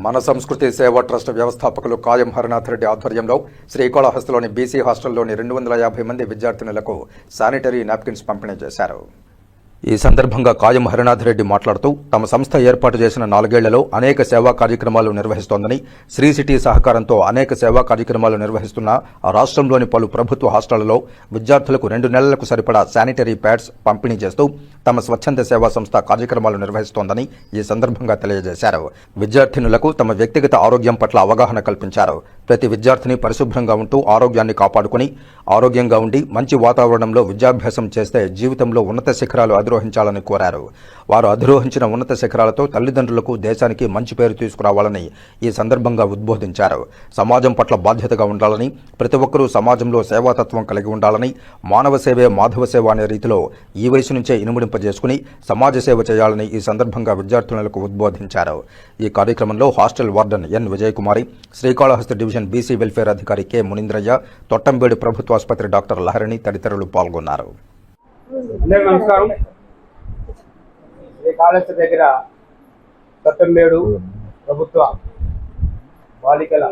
మన సంస్కృతి సేవా ట్రస్ట్ వ్యవస్థాపకులు కాయం హరినాథ్ రెడ్డి ఆధ్వర్యంలో శ్రీకాళహస్తిలోని బీసీ హాస్టల్లోని 250 మంది విద్యార్థినులకు శానిటరీ నాప్కిన్స్ పంపిణీ చేశారు. ఈ సందర్భంగా కాయం హరినాథ్ రెడ్డి మాట్లాడుతూ తమ సంస్థ ఏర్పాటు చేసిన 4 ఏళ్లలో అనేక సేవా కార్యక్రమాలు నిర్వహిస్తోందని, శ్రీ సిటీ సహకారంతో అనేక సేవా కార్యక్రమాలు నిర్వహిస్తున్న రాష్ట్రంలోని పలు ప్రభుత్వ హాస్టళ్లలో విద్యార్థులకు 2 నెలలకు సరిపడా శానిటరీ ప్యాడ్స్ పంపిణీ చేస్తూ తమ స్వచ్ఛంద సేవా సంస్థ కార్యక్రమాలు నిర్వహిస్తోందని ఈ సందర్భంగా తెలియజేశారు. విద్యార్థినులకు తమ వ్యక్తిగత ఆరోగ్యం పట్ల అవగాహన కల్పించారు. ప్రతి విద్యార్థిని పరిశుభ్రంగా ఉంటూ ఆరోగ్యాన్ని కాపాడుకుని ఆరోగ్యంగా ఉండి మంచి వాతావరణంలో విద్యాభ్యాసం చేస్తే జీవితంలో ఉన్నత శిఖరాలు అధిరోహించాలని కోరారు. వారు అధిరోహించిన ఉన్నత శిఖరాలతో తల్లిదండ్రులకు, దేశానికి మంచి పేరు తీసుకురావాలని ఈ సందర్భంగా ఉద్బోధించారు. సమాజం పట్ల బాధ్యతగా ఉండాలని, ప్రతి ఒక్కరూ సమాజంలో సేవాతత్వం కలిగి ఉండాలని, మానవ సేవే మాధవ సేవ అనే రీతిలో ఈ వయసు నుంచే ఇనుముడింపజేసుకుని సమాజ సేవ చేయాలని ఈ సందర్భంగా విద్యార్థులకు ఉద్బోధించారు. ఈ కార్యక్రమంలో hostel warden N Vijayakumari, Srikalahasti division BC welfare అధికారి కె మునీంద్రయ్య, తొట్టంబేడు ప్రభుత్వ ఆసుపత్రి డాక్టర్ లహరిణి తదితరులు పాల్గొన్నారు. నమస్కారం. శ్రీకాళహస్తి దగ్గర తొట్టంబేడు ప్రభుత్వ బాలికల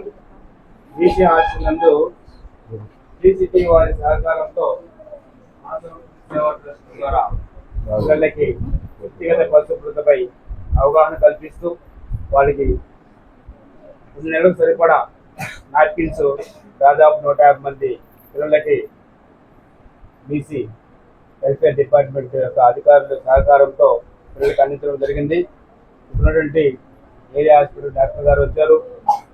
బీసీ హాస్టల్ నందు శ్రీ సిటీ వారి సహకారంతో సేవా ట్రస్ట్ ద్వారా పిల్లలకి వ్యక్తిగత పరిశుభ్రతపై అవగాహన కల్పిస్తూ వాళ్ళకి 2 నెలలకు సరిపడా నాప్కిన్స్ దాదాపు 150 మంది పిల్లలకి బీసీ వెల్ఫేర్ డిపార్ట్మెంట్ యొక్క అధికారుల సహకారంతో పిల్లలకి అందించడం జరిగింది. ఇప్పుడున్నటువంటి ఏరియా హాస్పిటల్ డాక్టర్ గారు వచ్చారు.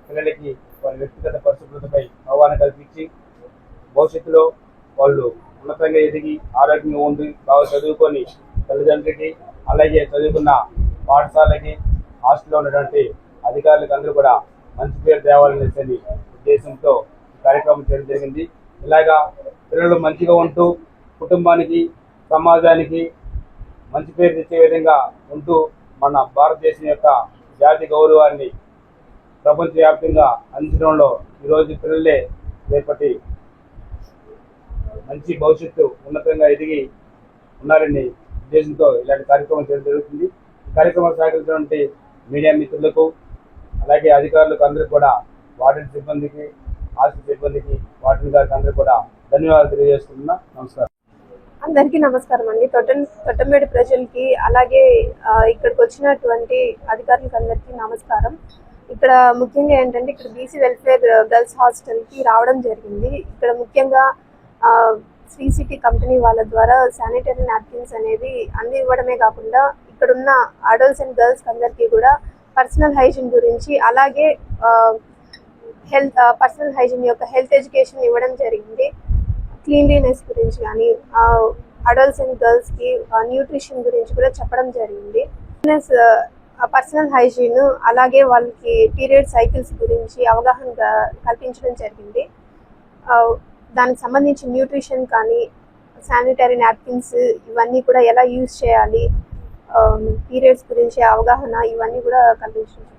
పిల్లలకి వాళ్ళ వ్యక్తిగత పరిశుభ్రతపై అవగాహన కల్పించి భవిష్యత్తులో వాళ్ళు ఉన్నతంగా ఎదిగి ఆరోగ్యంగా ఉండి బాగా చదువుకొని తల్లిదండ్రులకి, అలాగే చదువుకున్న పాఠశాలకి, హాస్టల్లో ఉన్నటువంటి అధికారులకు అందరూ కూడా మంచి పేరు తేవాలనే ఉద్దేశంతో కార్యక్రమం చేయడం జరిగింది. ఇలాగా పిల్లలు మంచిగా ఉంటూ కుటుంబానికి, సమాజానికి మంచి పేరు తెచ్చే విధంగా ఉంటూ మన భారతదేశం యొక్క జాతి గౌరవాన్ని ప్రపంచవ్యాప్తంగా అందించడంలో ఈరోజు పిల్లలే రేపటి మంచి భవిష్యత్తు ఉన్నతంగా ఎదిగి ఉన్నారని ఉద్దేశంతో ఇలాంటి కార్యక్రమం చేయడం జరుగుతుంది. ఈ కార్యక్రమం సహకరించినటువంటి మీడియా మిత్రులకు, అలాగే అధికారులకు అందరూ కూడా, వార్డెన్ సిబ్బందికి, హాస్టల్ సిబ్బందికి, వార్డెన్ గారికి అందరూ కూడా ధన్యవాదాలు తెలియజేస్తున్నా. నమస్కారం. అందరికీ నమస్కారం అండి. తొట్టంబేడు ప్రజలకి, అలాగే ఇక్కడికి వచ్చినటువంటి అధికారులకు అందరికీ నమస్కారం. ఇక్కడ ముఖ్యంగా ఏంటంటే, ఇక్కడ బీసీ వెల్ఫేర్ గర్ల్స్ హాస్టల్కి రావడం జరిగింది. ఇక్కడ ముఖ్యంగా శ్రీ సిటీ కంపెనీ వాళ్ళ ద్వారా శానిటరీ నాప్కిన్స్ అనేవి అందివ్వడమే కాకుండా ఇక్కడున్న అడల్ట్స్ అండ్ గర్ల్స్ అందరికీ కూడా పర్సనల్ హైజీన్ గురించి, అలాగే పర్సనల్ హైజీన్ యొక్క హెల్త్ ఎడ్యుకేషన్ ఇవ్వడం జరిగింది. క్లీన్లీనెస్ గురించి కానీ, అడల్ట్స్ అండ్ గర్ల్స్కి న్యూట్రిషన్ గురించి కూడా చెప్పడం జరిగింది. పర్సనల్ హైజీన్, అలాగే వాళ్ళకి పీరియడ్ సైకిల్స్ గురించి అవగాహన కల్పించడం జరిగింది. దానికి సంబంధించి న్యూట్రిషన్ కానీ, శానిటరీ నాప్కిన్స్ ఇవన్నీ కూడా ఎలా యూజ్ చేయాలి, పీరియడ్స్ గురించి అవగాహన ఇవన్నీ కూడా కల్పించడం.